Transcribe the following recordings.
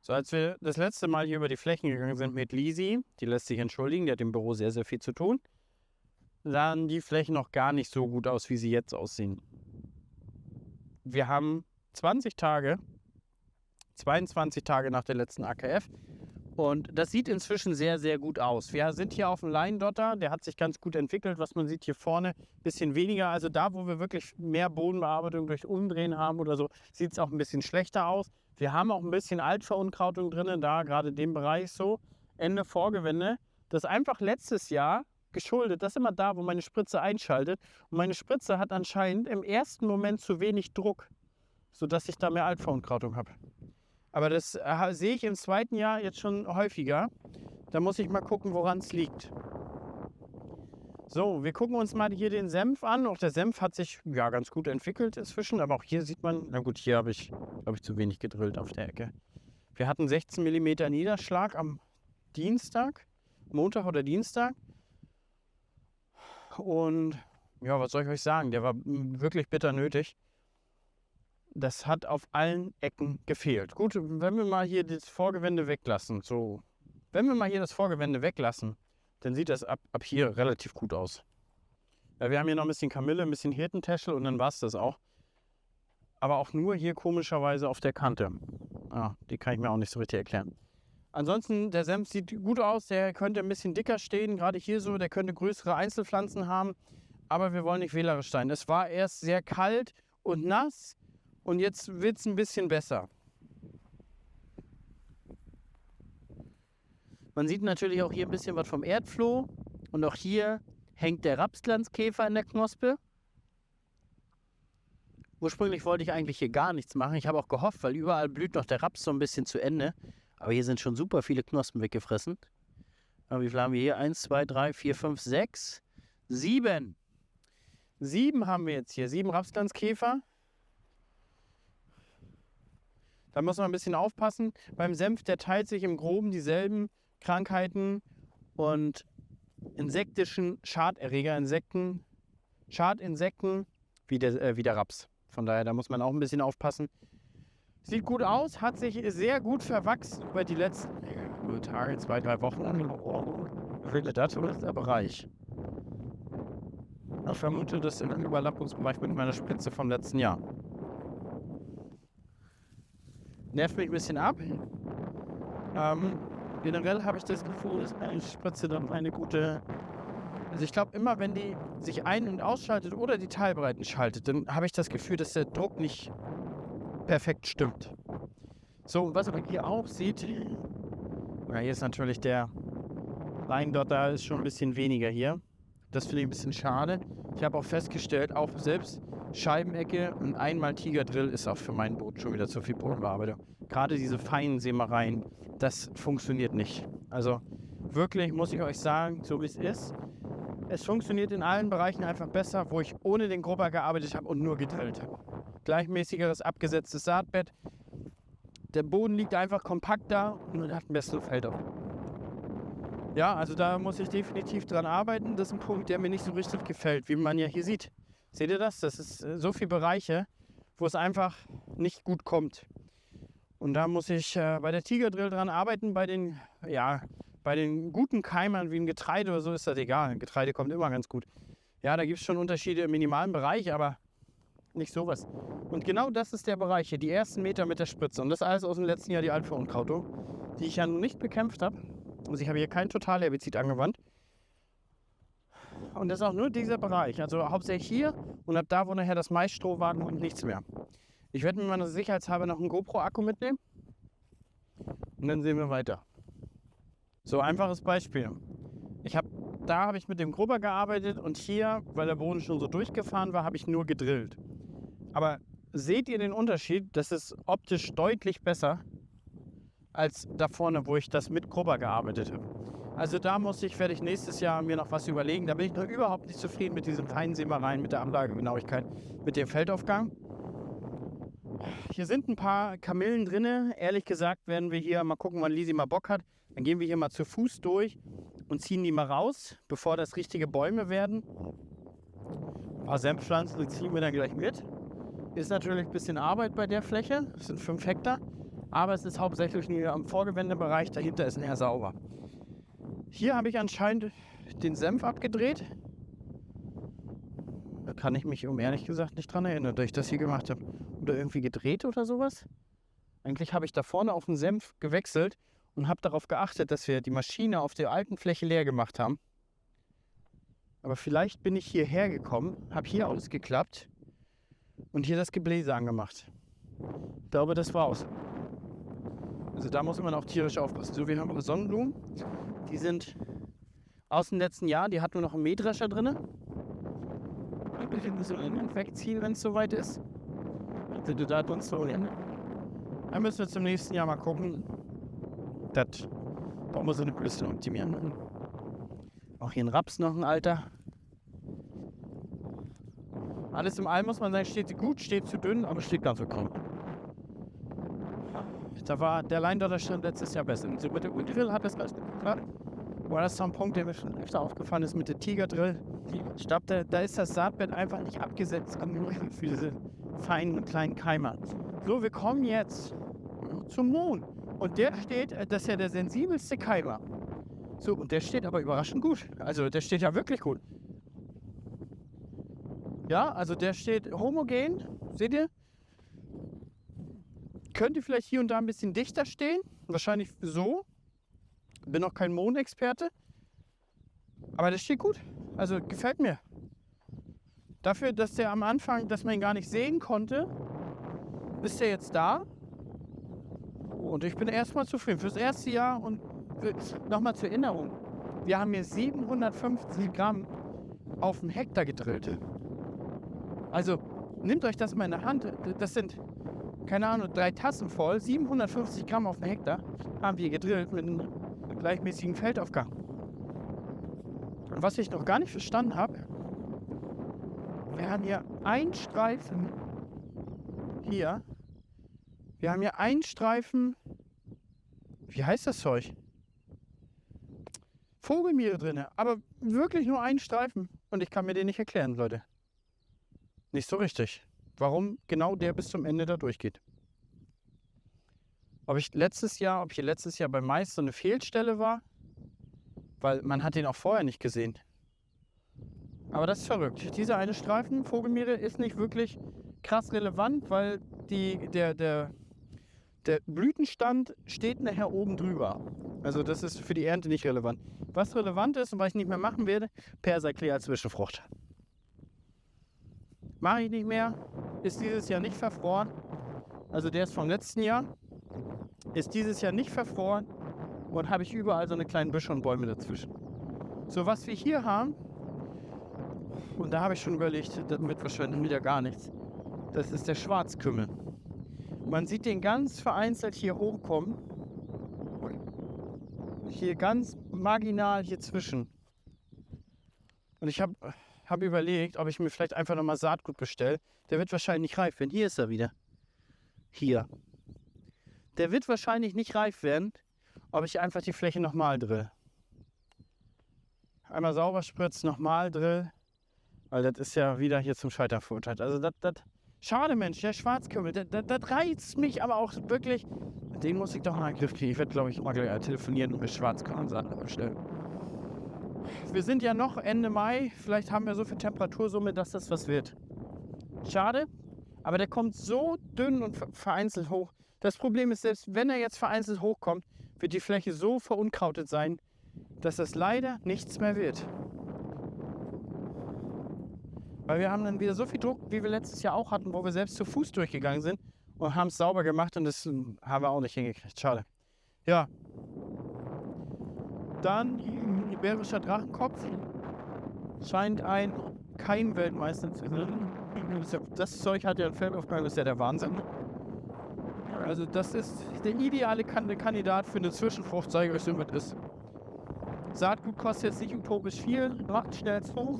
So, als wir das letzte Mal hier über die Flächen gegangen sind mit Lisi, die lässt sich entschuldigen, die hat im Büro sehr, sehr viel zu tun, sahen die Flächen noch gar nicht so gut aus, wie sie jetzt aussehen. Wir haben 22 Tage nach der letzten AKF und das sieht inzwischen sehr, sehr gut aus. Wir sind hier auf dem Leindotter, der hat sich ganz gut entwickelt, was man sieht hier vorne, ein bisschen weniger. Also da, wo wir wirklich mehr Bodenbearbeitung durch Umdrehen haben oder so, sieht es auch ein bisschen schlechter aus. Wir haben auch ein bisschen Altverunkrautung drin, da gerade in dem Bereich so, Ende Vorgewende. Das ist einfach letztes Jahr geschuldet, das ist immer da, wo meine Spritze einschaltet. Und meine Spritze hat anscheinend im ersten Moment zu wenig Druck, sodass ich da mehr Altverunkrautung habe. Aber das sehe ich im zweiten Jahr jetzt schon häufiger. Da muss ich mal gucken, woran es liegt. So, wir gucken uns mal hier den Senf an. Auch der Senf hat sich ja ganz gut entwickelt inzwischen. Aber auch hier sieht man, na gut, hier habe ich, glaube ich, zu wenig gedrillt auf der Ecke. Wir hatten 16 mm Niederschlag am Dienstag, Montag oder Dienstag. Und ja, was soll ich euch sagen? Der war wirklich bitter nötig. Das hat auf allen Ecken gefehlt. Gut, wenn wir mal hier das Vorgewende weglassen, dann sieht das ab hier relativ gut aus. Ja, wir haben hier noch ein bisschen Kamille, ein bisschen Hirtentäschel und dann war es das auch. Aber auch nur hier komischerweise auf der Kante. Ah, die kann ich mir auch nicht so richtig erklären. Ansonsten, der Senf sieht gut aus, der könnte ein bisschen dicker stehen, gerade hier so, der könnte größere Einzelpflanzen haben. Aber wir wollen nicht wählerisch sein. Es war erst sehr kalt und nass. Und jetzt wird es ein bisschen besser. Man sieht natürlich auch hier ein bisschen was vom Erdfloh. Und auch hier hängt der Rapsglanzkäfer in der Knospe. Ursprünglich wollte ich eigentlich hier gar nichts machen. Ich habe auch gehofft, weil überall blüht noch der Raps so ein bisschen zu Ende. Aber hier sind schon super viele Knospen weggefressen. Aber wie viel haben wir hier? 1, 2, 3, 4, 5, 6, 7. 7 haben wir jetzt hier. 7 Rapsglanzkäfer. Da muss man ein bisschen aufpassen. Beim Senf, der teilt sich im Groben dieselben Krankheiten und insektischen Schaderreger, Schadinsekten wie der Raps. Von daher, da muss man auch ein bisschen aufpassen. Sieht gut aus, hat sich sehr gut verwachsen über die letzten Tage, 2, 3 Wochen. Das ist der Bereich. Ich vermute, das ist im Überlappungsbereich mit meiner Spritze vom letzten Jahr. Nervt mich ein bisschen ab. Generell habe ich das Gefühl, dass meine Spritze dann eine gute... Also ich glaube immer, wenn die sich ein- und ausschaltet oder die Teilbreiten schaltet, dann habe ich das Gefühl, dass der Druck nicht perfekt stimmt. So, und was man hier auch sieht, ja, hier ist natürlich der Leindotter, ist schon ein bisschen weniger hier. Das finde ich ein bisschen schade. Ich habe auch festgestellt, auch selbst Scheibenecke und einmal Tigerdrill ist auch für mein Boot schon wieder zu viel Bodenbearbeitung. Gerade diese feinen Sämereien, das funktioniert nicht. Also wirklich muss ich euch sagen, so wie es ist. Es funktioniert in allen Bereichen einfach besser, wo ich ohne den Grubber gearbeitet habe und nur gedrillt habe. Gleichmäßigeres, abgesetztes Saatbett. Der Boden liegt einfach kompakter und man hat einen besseren Feldauf. Ja, also da muss ich definitiv dran arbeiten. Das ist ein Punkt, der mir nicht so richtig gefällt, wie man ja hier sieht. Seht ihr das? Das ist so viele Bereiche, wo es einfach nicht gut kommt. Und da muss ich bei der Tigerdrill dran arbeiten. Bei den guten Keimern wie ein Getreide oder so ist das egal. Getreide kommt immer ganz gut. Ja, da gibt es schon Unterschiede im minimalen Bereich, aber nicht sowas. Und genau das ist der Bereich hier, die ersten Meter mit der Spritze. Und das alles aus dem letzten Jahr, die Altverunkrautung, die ich ja noch nicht bekämpft habe. Also ich habe hier kein Totalherbizid angewandt. Und das ist auch nur dieser Bereich, also hauptsächlich hier und ab da, wo nachher das Maisstroh war und nichts mehr. Ich werde mir meiner sicherheitshalber noch einen GoPro-Akku mitnehmen und dann sehen wir weiter. So, einfaches Beispiel. Da habe ich mit dem Grubber gearbeitet und hier, weil der Boden schon so durchgefahren war, habe ich nur gedrillt. Aber seht ihr den Unterschied? Das ist optisch deutlich besser als da vorne, wo ich das mit Grubber gearbeitet habe. Also da werde ich nächstes Jahr mir noch was überlegen. Da bin ich noch überhaupt nicht zufrieden mit diesen feinen Sämereien, mit der Anlagegenauigkeit, mit dem Feldaufgang. Hier sind ein paar Kamillen drin. Ehrlich gesagt werden wir hier mal gucken, wann Lisi mal Bock hat. Dann gehen wir hier mal zu Fuß durch und ziehen die mal raus, bevor das richtige Bäume werden. Ein paar Senfpflanzen ziehen wir dann gleich mit. Ist natürlich ein bisschen Arbeit bei der Fläche. Das sind 5 Hektar. Aber es ist hauptsächlich hier am Vorgewändebereich, dahinter ist eher sauber. Hier habe ich anscheinend den Senf abgedreht. Da kann ich mich, um ehrlich gesagt, nicht dran erinnern, dass ich das hier gemacht habe. Oder irgendwie gedreht oder sowas. Eigentlich habe ich da vorne auf den Senf gewechselt und habe darauf geachtet, dass wir die Maschine auf der alten Fläche leer gemacht haben. Aber vielleicht bin ich hierher gekommen, habe hier ausgeklappt und hier das Gebläse angemacht. Ich glaube, das war's. Also da muss man auch tierisch aufpassen. So, wir haben Sonnenblumen. Die sind aus dem letzten Jahr. Die hat nur noch einen Mähdrescher drin. So wegziehen, wenn es soweit ist. Also da hat uns so. Dann müssen wir zum nächsten Jahr mal gucken. Da brauchen wir so eine bisschen optimieren. Auch hier ein Raps noch ein alter. Alles im All muss man sagen, steht gut, steht zu dünn, aber steht ganz okay. Da war der Leindotter schon letztes Jahr besser. So mit der Ultrill hat das ganz gut geklappt. War das so ein Punkt, der mir schon öfter aufgefallen ist mit der Tigerdrill. Ich glaube, da ist das Saatbett einfach nicht abgesetzt für diese feinen kleinen Keimer. So, wir kommen jetzt zum Mohn. Und der steht, das ist ja der sensibelste Keimer. So, und der steht aber überraschend gut. Also der steht ja wirklich gut. Ja, also der steht homogen, seht ihr? Könnte vielleicht hier und da ein bisschen dichter stehen. Wahrscheinlich so. Bin noch kein Mohnexperte. Aber das steht gut. Also gefällt mir. Dafür, dass der am Anfang, dass man ihn gar nicht sehen konnte, ist der jetzt da. Und ich bin erstmal zufrieden. Fürs erste Jahr und nochmal zur Erinnerung. Wir haben hier 750 Gramm auf den Hektar gedrillt. Also nehmt euch das mal in der Hand. Das sind, keine Ahnung, 3 Tassen voll. 750 Gramm auf den Hektar haben wir gedrillt mit einem gleichmäßigen Feldaufgang. Und was ich noch gar nicht verstanden habe, wir haben hier einen Streifen hier. Wir haben hier einen Streifen, wie heißt das Zeug? Vogelmiere drin, aber wirklich nur einen Streifen. Und ich kann mir den nicht erklären, Leute. Nicht so richtig. Warum genau der bis zum Ende da durchgeht. Ob hier letztes Jahr bei Mais so eine Fehlstelle war, weil man hat den auch vorher nicht gesehen. Aber das ist verrückt. Dieser eine Streifen Vogelmiere ist nicht wirklich krass relevant, weil der Blütenstand steht nachher oben drüber. Also das ist für die Ernte nicht relevant. Was relevant ist und was ich nicht mehr machen werde, Perserklee als Zwischenfrucht. Mache ich nicht mehr. Ist dieses Jahr nicht verfroren. Also der ist vom letzten Jahr. Ist dieses Jahr nicht verfroren. Und habe ich überall so eine kleinen Büsche und Bäume dazwischen. So, was wir hier haben, und da habe ich schon überlegt, damit verschwenden wieder gar nichts. Das ist der Schwarzkümmel. Man sieht den ganz vereinzelt hier hochkommen. Hier ganz marginal hier zwischen. Und ich habe überlegt, ob ich mir vielleicht einfach nochmal Saatgut bestelle. Der wird wahrscheinlich nicht reif werden. Hier ist er wieder. Hier. Der wird wahrscheinlich nicht reif werden, ob ich einfach die Fläche nochmal drill. Einmal sauber spritzen, nochmal drill. Weil das ist ja wieder hier zum Scheitern verurteilt. Also das schade, Mensch, der Schwarzkümmel, das reizt mich aber auch wirklich. Den muss ich doch mal in den Griff kriegen. Ich werde, glaube ich, mal gleich telefonieren und mir Schwarzkümmel bestellen. Wir sind ja noch Ende Mai. Vielleicht haben wir so viel Temperatursumme, dass das was wird. Schade, aber der kommt so dünn und vereinzelt hoch. Das Problem ist, selbst wenn er jetzt vereinzelt hochkommt, wird die Fläche so verunkrautet sein, dass das leider nichts mehr wird. Weil wir haben dann wieder so viel Druck, wie wir letztes Jahr auch hatten, wo wir selbst zu Fuß durchgegangen sind und haben es sauber gemacht und das haben wir auch nicht hingekriegt. Schade. Ja. Dann Iberischer Drachenkopf. Scheint ein Keimweltmeister zu sein. Das Zeug hat ja einen Feldaufgang, das ist ja der Wahnsinn. Also das ist der ideale Kandidat für eine Zwischenfrucht, sage ich euch so, was ist. Saatgut kostet jetzt nicht utopisch viel, macht schnell hoch.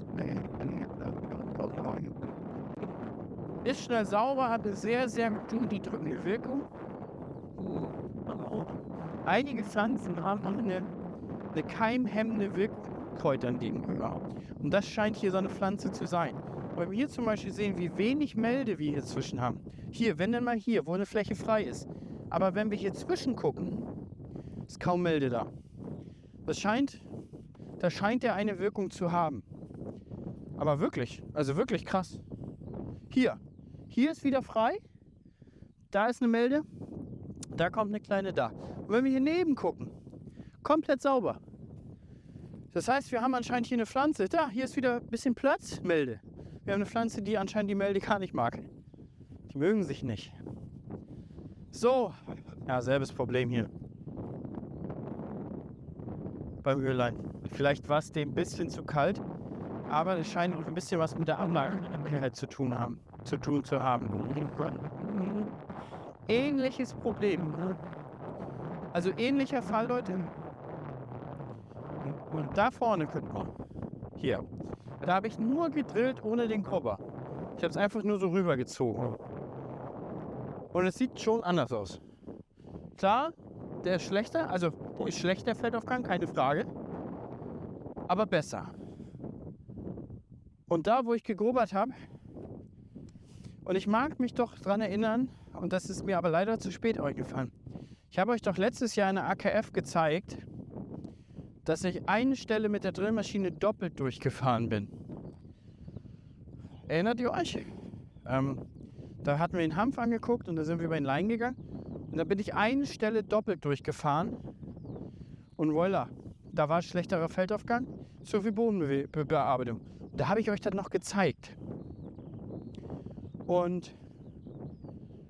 Ist schnell sauber, hat eine sehr, sehr gute drückende Wirkung. Einige Pflanzen haben eine keimhemmende Wirkung Kräutern gegenüber. Und das scheint hier so eine Pflanze zu sein. Weil wir hier zum Beispiel sehen, wie wenig Melde wir hier zwischen haben. Hier, wenn denn mal hier, wo eine Fläche frei ist. Aber wenn wir hier zwischen gucken, ist kaum Melde da. Da scheint er eine Wirkung zu haben. Aber wirklich, also wirklich krass. Hier ist wieder frei. Da ist eine Melde. Da kommt eine kleine da. Und wenn wir hier neben gucken, komplett sauber. Das heißt, wir haben anscheinend hier eine Pflanze. Da, hier ist wieder ein bisschen Platz. Melde. Wir haben eine Pflanze, die anscheinend die Melde gar nicht mag. Die mögen sich nicht. So. Ja, selbes Problem hier. Beim Öllein. Vielleicht war es dem ein bisschen zu kalt, aber es scheint ein bisschen was mit der Anlage zu tun zu haben. Ähnliches Problem. Also ähnlicher Fall, Leute. Und da vorne gucken wir. Hier. Da habe ich nur gedrillt ohne den Kobber. Ich habe es einfach nur so rübergezogen. Und es sieht schon anders aus. Klar, der ist schlechter, also der ist schlechter Feldaufgang, keine Frage. Aber besser. Und da, wo ich gegrubbert habe, und ich mag mich doch dran erinnern, und das ist mir aber leider zu spät eingefallen. Ich habe euch doch letztes Jahr in der AKF gezeigt, dass ich eine Stelle mit der Drillmaschine doppelt durchgefahren bin. Erinnert ihr euch? Da hatten wir den Hanf angeguckt und da sind wir über den Lein gegangen. Und da bin ich eine Stelle doppelt durchgefahren. Und voilà, da war schlechterer Feldaufgang, so viel Bodenbearbeitung. Da habe ich euch das noch gezeigt. Und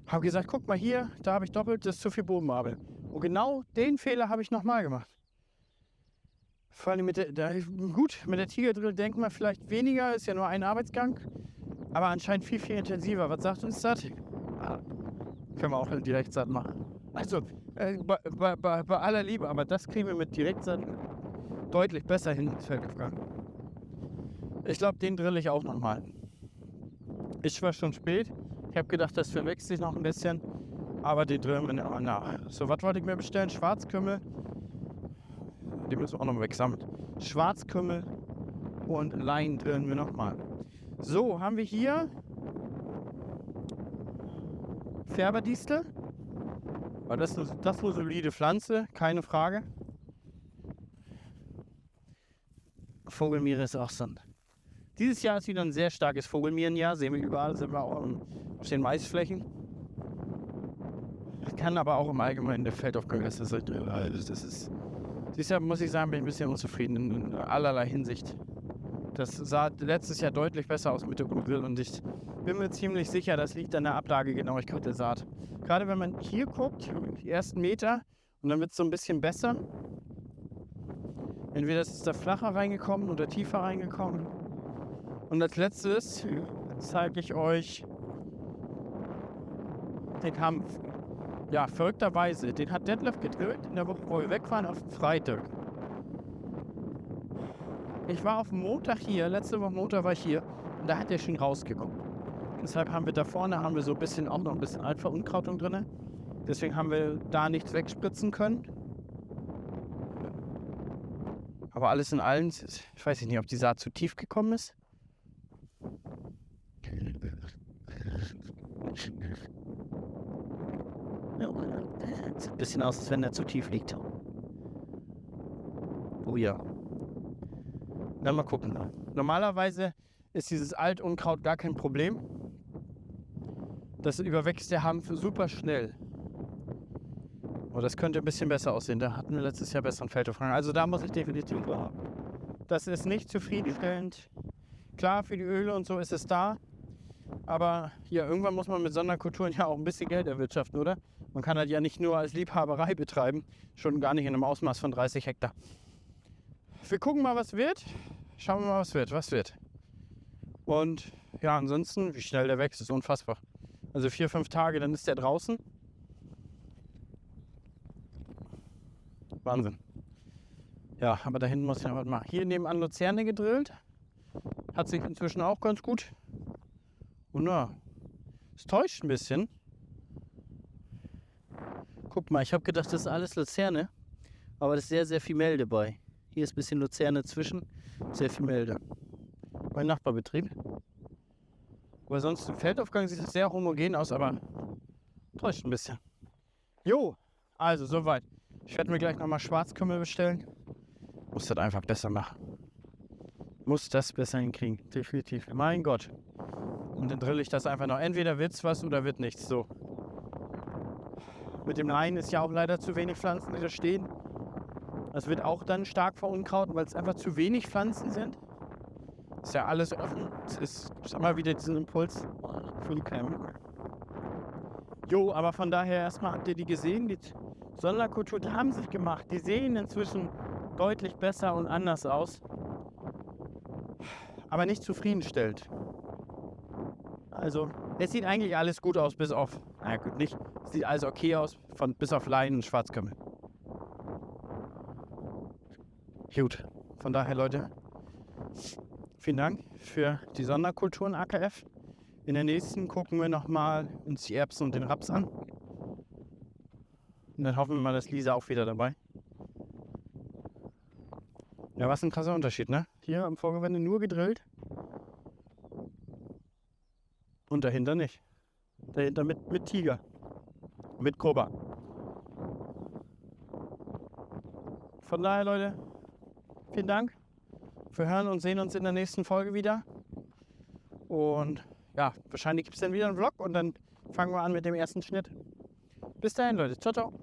habe gesagt, guck mal hier, da habe ich doppelt, das ist zu viel Bodenbearbeitung. Und genau den Fehler habe ich nochmal gemacht. Vor allem mit der Tigerdrill denkt man vielleicht weniger, ist ja nur ein Arbeitsgang. Aber anscheinend viel, viel intensiver. Was sagt uns das? Können wir auch direkt satt machen. Also, bei aller Liebe, aber das kriegen wir mit Direktsaat deutlich besser hin ins Feldaufgang. Ich glaube, den drill ich auch nochmal. Ist zwar schon spät. Ich habe gedacht, das verwechselt sich noch ein bisschen. Aber den drillen wir noch nach. So, was wollte ich mir bestellen? Schwarzkümmel. Die müssen wir auch noch wegsammeln. Schwarzkümmel und Lein drillen wir nochmal. So, haben wir hier Färberdistel. Das ist eine solide Pflanze, keine Frage. Vogelmiere ist auch so. Dieses Jahr ist wieder ein sehr starkes Vogelmierenjahr. Sehen wir überall, sind wir auch auf den Maisflächen. Kann aber auch im Allgemeinen der Feldaufgang. Dieses Jahr muss ich sagen, bin ich ein bisschen unzufrieden in allerlei Hinsicht. Das sah letztes Jahr deutlich besser aus mit dem Grill und ich bin mir ziemlich sicher, das liegt an der Ablagegenauigkeit der Saat. Gerade wenn man hier guckt, die ersten Meter, und dann wird es so ein bisschen besser. Entweder ist da flacher reingekommen oder tiefer reingekommen. Und als letztes zeige ich euch den Hanf. Ja, verrückterweise, den hat Detlef gedrillt in der Woche, wo wir weg waren, auf Freitag. Ich war auf dem Montag hier, letzte Woche Montag war ich hier und da hat er schon rausgekommen. Deshalb haben wir da vorne so ein bisschen auch noch ein bisschen Alpha-Unkrautung drin. Deswegen haben wir da nichts wegspritzen können. Aber alles in allem, ich weiß nicht, ob die Saat zu tief gekommen ist. Sieht ein bisschen aus, als wenn er zu tief liegt. Oh ja. Dann mal gucken. Normalerweise ist dieses Altunkraut gar kein Problem. Das überwächst der Hanf super schnell. Aber das könnte ein bisschen besser aussehen. Da hatten wir letztes Jahr besseren Feldaufgang. Also da muss ich definitiv haben. Das ist nicht zufriedenstellend. Klar, für die Öle und so ist es da. Aber hier, irgendwann muss man mit Sonderkulturen ja auch ein bisschen Geld erwirtschaften, oder? Man kann das ja nicht nur als Liebhaberei betreiben. Schon gar nicht in einem Ausmaß von 30 Hektar. Wir gucken mal, was wird. Schauen wir mal, was wird. Und ja, ansonsten, wie schnell der wächst, ist unfassbar. Also 4-5 Tage, dann ist der draußen. Wahnsinn. Ja, aber da hinten muss ich noch was machen. Hier nebenan Luzerne gedrillt. Hat sich inzwischen auch ganz gut. Und ja, es täuscht ein bisschen. Guck mal, ich habe gedacht, das ist alles Luzerne. Aber das ist sehr, sehr viel Melde bei. Hier ist ein bisschen Luzerne zwischen, sehr viel Melde. Mein Nachbarbetrieb. Aber sonst im Feldaufgang sieht es sehr homogen aus, aber täuscht ein bisschen. Jo, also soweit. Ich werde mir gleich nochmal Schwarzkümmel bestellen. Muss das einfach besser machen. Muss das besser hinkriegen, definitiv. Mein Gott. Und dann drill ich das einfach noch. Entweder wird's was oder wird nichts. So. Mit dem Leinen ist ja auch leider zu wenig Pflanzen, die da stehen. Das wird auch dann stark verunkraut, weil es einfach zu wenig Pflanzen sind. Ist ja alles offen. Es ist, ich sag mal, wieder diesen Impuls für die Cam. Jo, aber von daher erstmal habt ihr die gesehen, die Sonderkultur, die haben sich gemacht. Die sehen inzwischen deutlich besser und anders aus. Aber nicht zufriedenstellend. Also, es sieht eigentlich alles gut aus, bis auf, naja gut, nicht. Es sieht alles okay aus, bis auf Leinen und Schwarzkümmel. Gut, von daher Leute, vielen Dank für die Sonderkulturen AKF. In der nächsten gucken wir nochmal uns die Erbsen und den Raps an. Und dann hoffen wir mal, dass Lisa auch wieder dabei. Ja, was ein krasser Unterschied, ne? Hier am Vorgewende nur gedrillt. Und dahinter nicht. Dahinter mit Tiger. Mit Cobra. Von daher, Leute, vielen Dank. Wir hören und sehen uns in der nächsten Folge wieder. Und ja, wahrscheinlich gibt es dann wieder einen Vlog und dann fangen wir an mit dem ersten Schnitt. Bis dahin, Leute. Ciao, ciao.